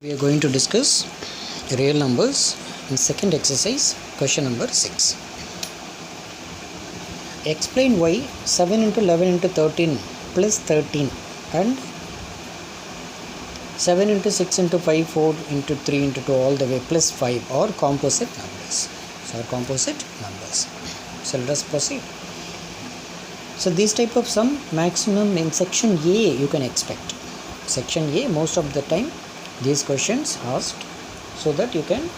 We are going to discuss real numbers in second exercise, question number 6. Explain why 7 into 11 into 13 plus 13 and 7 into 6 into 5, 4 into 3 into 2 all the way plus 5 are composite numbers. So, are composite numbers. So, let us proceed. So, this type of sum maximum in section A you can expect. Section A most of the time these questions asked, so that you can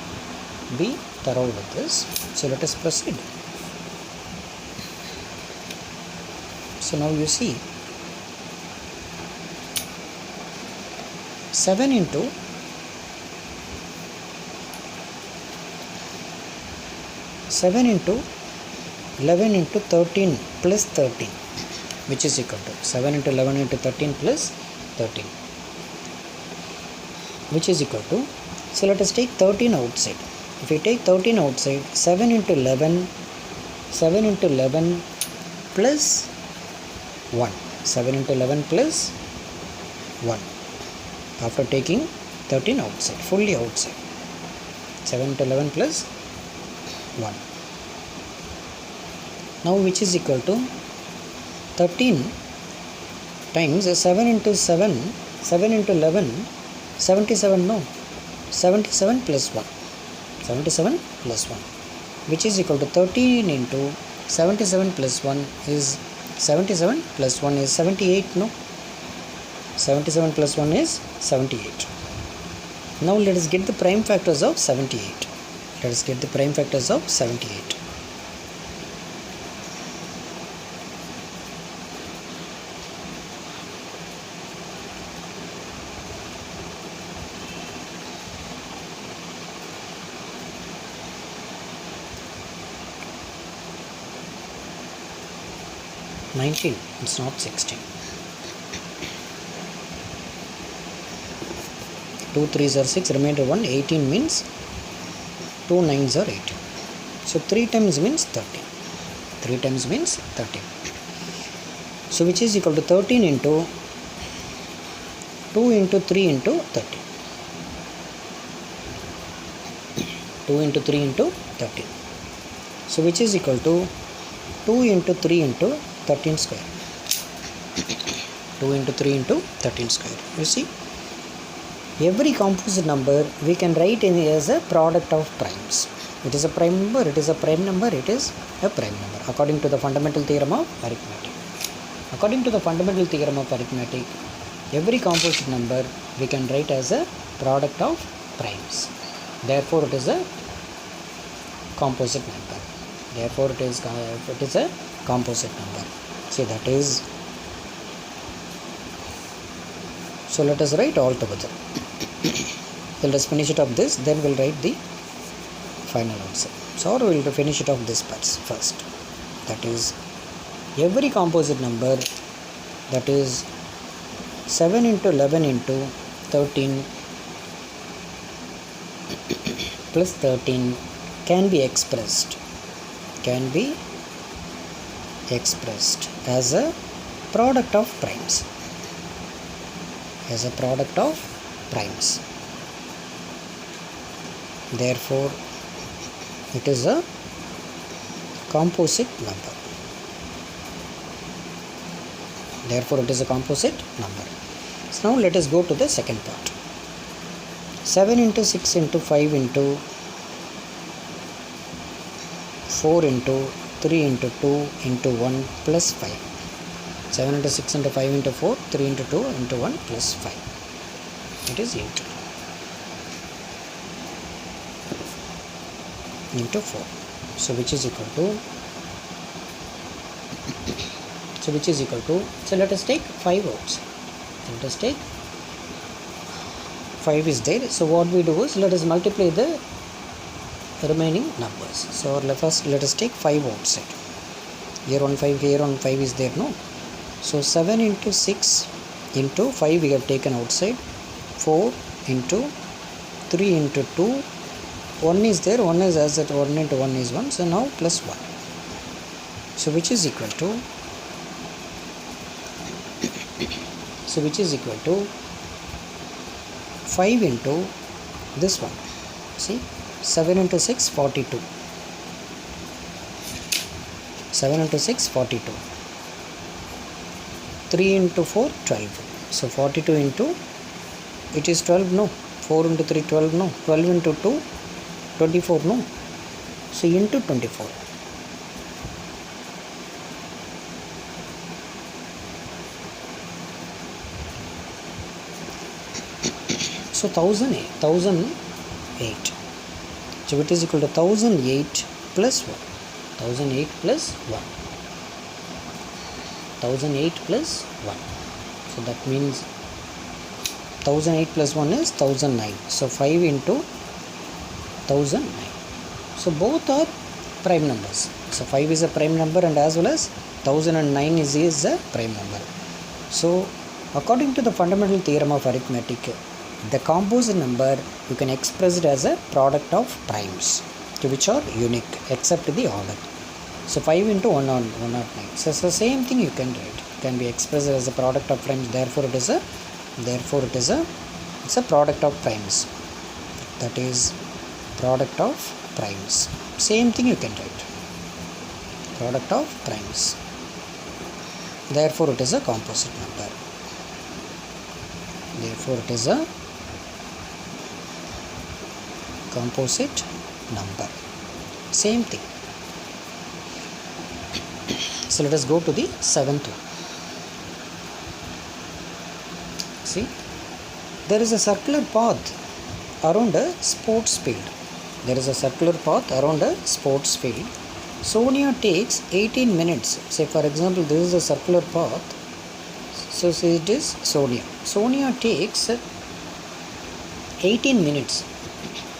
be thorough with this. So let us proceed. So now you see 7 into 11 into 13 plus 13, which is equal to 7 into 11 into 13 plus 13, which is equal to, so let us take 13 outside. If we take 13 outside, 7 into 11 plus 1, 7 into 11 plus 1, after taking 13 outside, fully outside, 7 into 11 plus 1, now which is equal to 13 times 7 into 7, 7 into 11, 77, no, 77 plus 1, 77 plus 1, which is equal to 13 into 77 plus 1 is 77 plus 1 is 78, no, 77 plus 1 is 78. Now let us get the prime factors of 78. Let us get the prime factors of 78. It's not 16. 2 3s are 6, remainder 1, 18 means 2 9s are 18. So 3 times means 13. 3 times means 13. So which is equal to 13 into 2 into 3 into 13. 2 into 3 into 13. So which is equal to 2 into 3 into 13 square. 2 into 3 into 13 square. You see, every composite number we can write in as a product of primes. It is a prime number, it is a prime number, it is a prime number, according to the fundamental theorem of arithmetic. According to the fundamental theorem of arithmetic, every composite number we can write as a product of primes. Therefore, it is a composite number. Therefore, it is a composite number. See, that is. So let us write all together. Let us finish it off this, then we'll write the final answer. So we'll finish it off this part first. That is, every composite number, that is 7 into 11 into 13 plus 13 can be expressed as a product of primes. As a product of primes. Therefore, it is a composite number. Therefore, it is a composite number. So now let us go to the second part. 7 into 6 into 5 into 4 into 3 into 2 into 1 plus 5. 7 into 6 into 5 into 4, 3 into 2 into 1 plus 5. It is into 4. So which is equal to, so let us take 5 out. Let us take 5 is there. So what we do is, let us multiply the remaining numbers. So first let us take 5 outside. Here on 5 is there, no? So 7 into 6 into 5 we have taken outside, 4 into 3 into 2, 1 is there, 1 is as that 1 into 1 is 1, so now plus 1. So which is equal to, 4 5 into this one. See, 7 into 6, 42. 7 into 6, 42. 3 into 4, 12. So 42 into, it is 12, no. 4 into 3, 12, no. 12 into 2, 24, no. So into 24. So 1008. So it is equal to 1008 plus 1. 1008 plus 1. 1008 plus 1. So that means 1008 plus 1 is 1009. So 5 into 1009. So both are prime numbers. So 5 is a prime number and as well as 1009 is a prime number. So according to the fundamental theorem of arithmetic, the composite number you can express it as a product of primes which are unique except the order. So 5 into 109. So it's the same thing you can write. It can be expressed as a product of primes. Therefore it's a product of primes. That is product of primes. Same thing you can write. Product of primes. Therefore it is a composite number. Therefore it is a composite number. Same thing. So let us go to the seventh one. See, there is a circular path around a sports field. There is a circular path around a sports field. Sonia takes 18 minutes. Say for example, this is a circular path. So say it is Sonia. Sonia takes 18 minutes.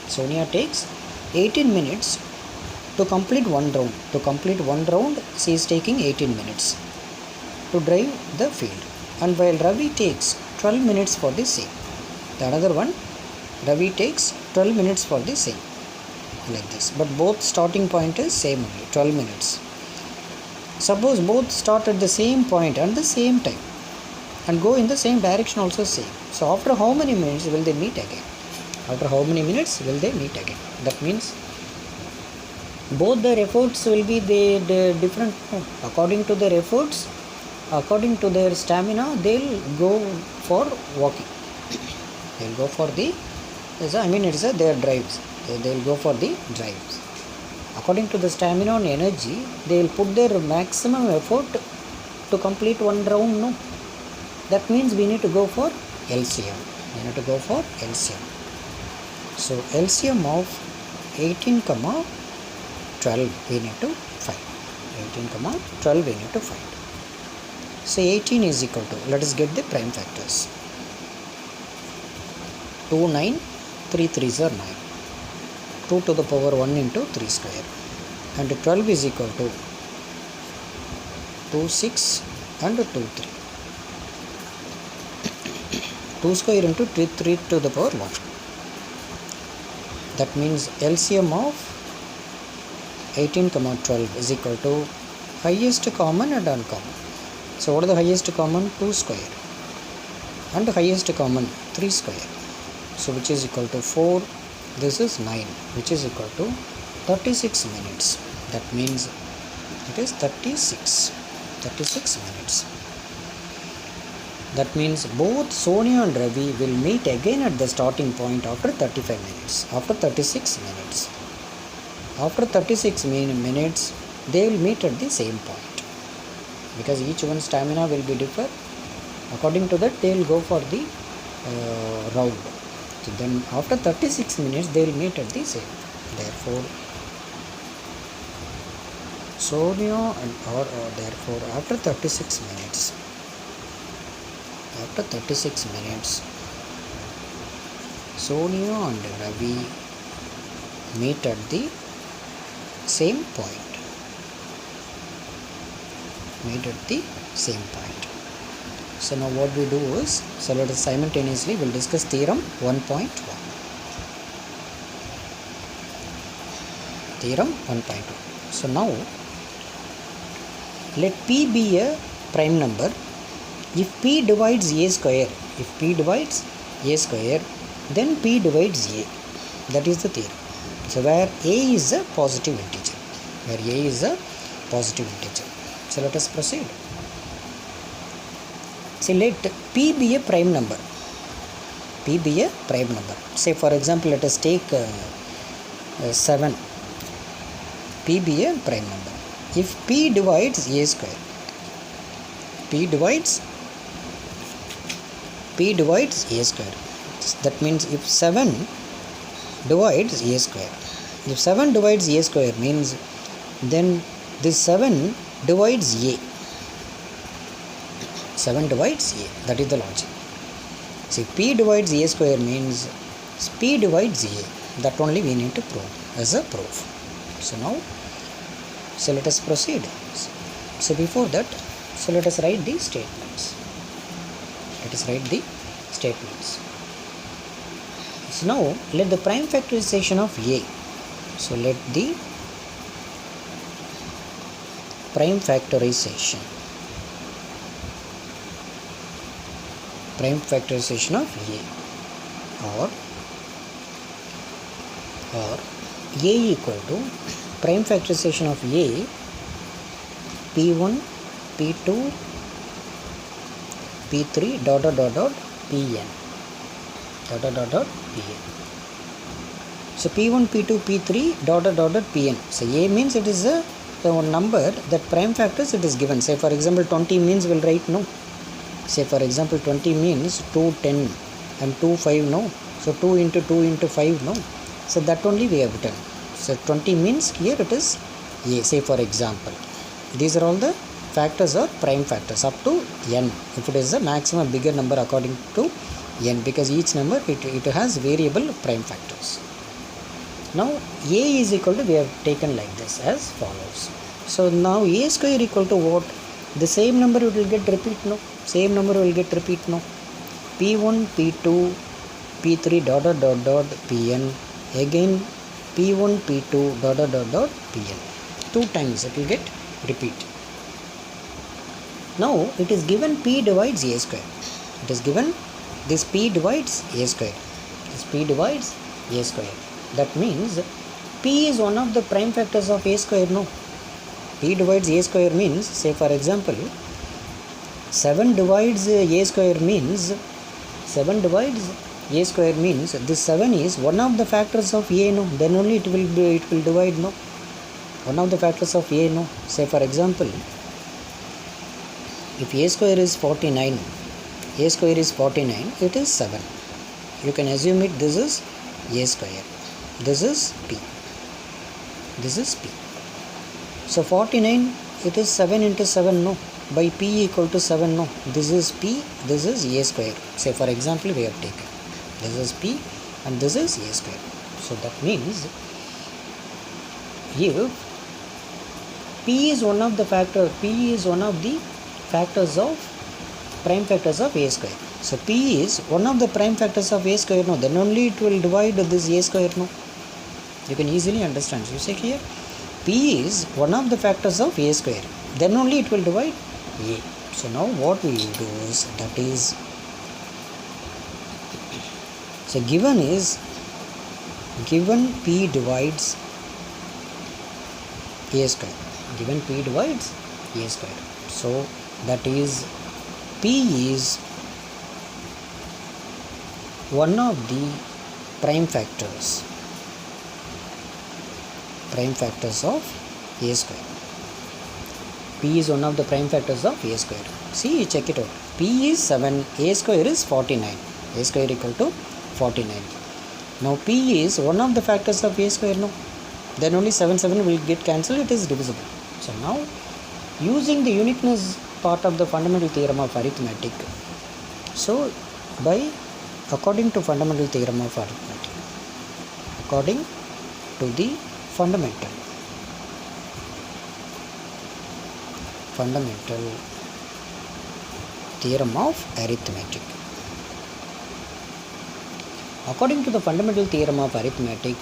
Sonia takes 18 minutes to complete one round. To complete one round, she is taking 18 minutes to drive the field. And while Ravi takes 12 minutes for the same. The another one, Ravi takes 12 minutes for the same. Like this. But both starting point is same only, 12 minutes. Suppose both start at the same point and the same time and go in the same direction also same. So after how many minutes will they meet again? After how many minutes will they meet again? That means both their efforts will be the different. According to their efforts, according to their stamina, they'll go for walking. They'll go for the, their drives. They'll go for the drives. According to the stamina and energy, they'll put their maximum effort to complete one round. No, that means we need to go for LCM. We need to go for LCM. So LCM of 18, 12 we need to find. 18, 12 we need to find. So 18 is equal to, let us get the prime factors. 2, 9, 3 3s are 9. 2 to the power 1 into 3 square. And 12 is equal to 2, 6 and 2, 3. 2 square into 3 to the power 1. That means LCM of 18, 12 is equal to highest common and uncommon. So what is the highest common? 2 square. And highest common 3 square. So which is equal to 4. This is 9, which is equal to 36 minutes. That means it is 36 minutes. That means both Sonia and Ravi will meet again at the starting point after 35 minutes. After 36 minutes. After 36 minutes, they will meet at the same point. Because each one's stamina will be different. According to that, they will go for the round. So then after 36 minutes, they will meet at the same. Therefore, Sonia and therefore after 36 minutes, Sonia and Ravi meet at the same point. So now what we do is, so let us simultaneously will discuss theorem 1.1. Theorem 1.1. So now let P be a prime number if P divides A square. then P divides A. That is the theorem. So where A is a positive integer. Where A is a positive integer. So let us proceed. See, let P be a prime number. P be a prime number. Say for example, let us take 7. P be a prime number. If P divides A square, P divides A square. That means if 7 divides A square, if 7 divides A square means then this 7 divides A. 7 divides A. That is the logic. See, P divides A square means P divides A. That only we need to prove as a proof. So now, so let us proceed. So before that, so let us write the statements. Let us write the statements. So now let the prime factorization of A. So let the prime factorization of A or A equal to prime factorization of A P1 P2 P3 dot Pn Pn. So P1 P2 P3 dot Pn. So A means it is the number that prime factors it is given. Say for example 20 means we'll write no. Say for example 20 means 2 10 and 2 5 no. So 2 into 2 into 5 no. So that only we have written. So 20 means here it is A. Say for example, these are all the factors or prime factors up to n. If it is the maximum bigger number according to n, because each number it has variable prime factors. Now A is equal to, we have taken like this as follows. So now A square equal to what? The same number it will get repeat no. Same number will get repeat no. P1 P2 P3 dot Pn. Again P1 P2 dot Pn. 2 times it will get repeat. Now it is given P divides A square. It is given this P divides A square. This P divides A square. That means P is one of the prime factors of A square no. P divides A square means, say for example 7 divides A square means this 7 is one of the factors of A no. Then only it will divide no. One of the factors of A no. Say for example, if A square is 49, A square is 49, it is 7. You can assume it this is A square. This is P. This is P. So 49, it is 7 into 7 no. By P equal to 7 no. This is P, this is A square. Say for example we have taken. This is P and this is A square. So that means if P is one of the factors of prime factors of A square. So P is one of the prime factors of A square no. Then only it will divide this A square no. You can easily understand. So you say here P is one of the factors of A square. Then only it will divide A. So now what we will do is, that is, so given P divides A square. Given P divides A square. So that is P is one of the prime factors of A square. P is one of the prime factors of A square. See, check it out. P is 7, A square is 49. A square equal to 49. Now P is one of the factors of A square no. Then only 7 will get cancelled, it is divisible. So now using the uniqueness part of the fundamental theorem of arithmetic. So according to fundamental theorem of arithmetic, according to the fundamental theorem of arithmetic. According to the fundamental theorem of arithmetic,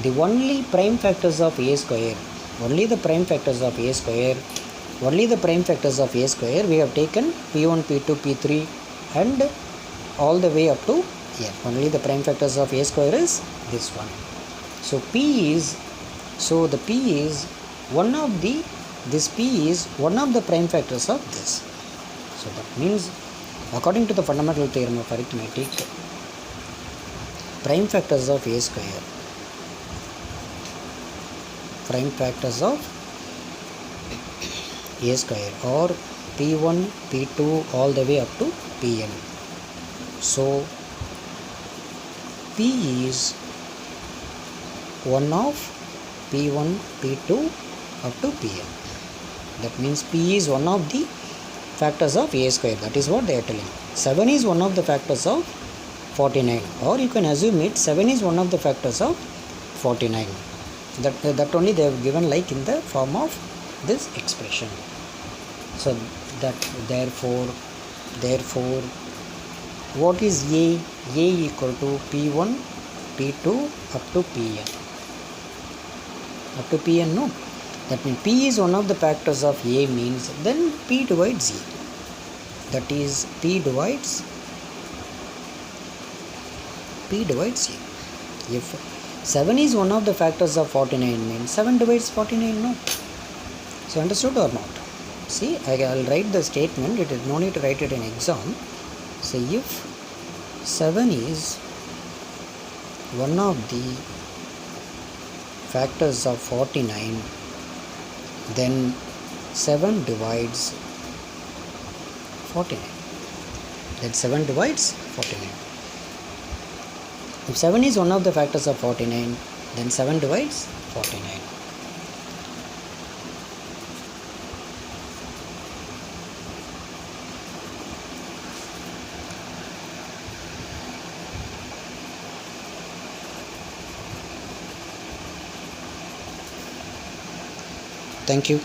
the only prime factors of A square, we have taken P1, P2, P3 and all the way up to Yeah, only the prime factors of a square is this one. So P is, so the P is one of the, this P is one of the prime factors of this. So that means according to the fundamental theorem of arithmetic, prime factors of a square, prime factors of a square or P1, P2 all the way up to Pn. So P is one of P1, P2 up to Pn. That means P is one of the factors of a square. That is what they are telling. 7 is one of the factors of 49, or you can assume it 7 is one of the factors of 49. That only they have given like in the form of this expression. So that therefore what is A? A equal to P1, P2 up to Pn. Up to Pn, no? That means P is one of the factors of A means then P divides A. That is P divides A. If 7 is one of the factors of 49 means 7 divides 49, no? So understood or not? See, I'll write the statement. It is no need to write it in exam. So if 7 is one of the factors of 49, then 7 divides 49. Then 7 divides 49. If 7 is one of the factors of 49, then 7 divides 49. Thank you.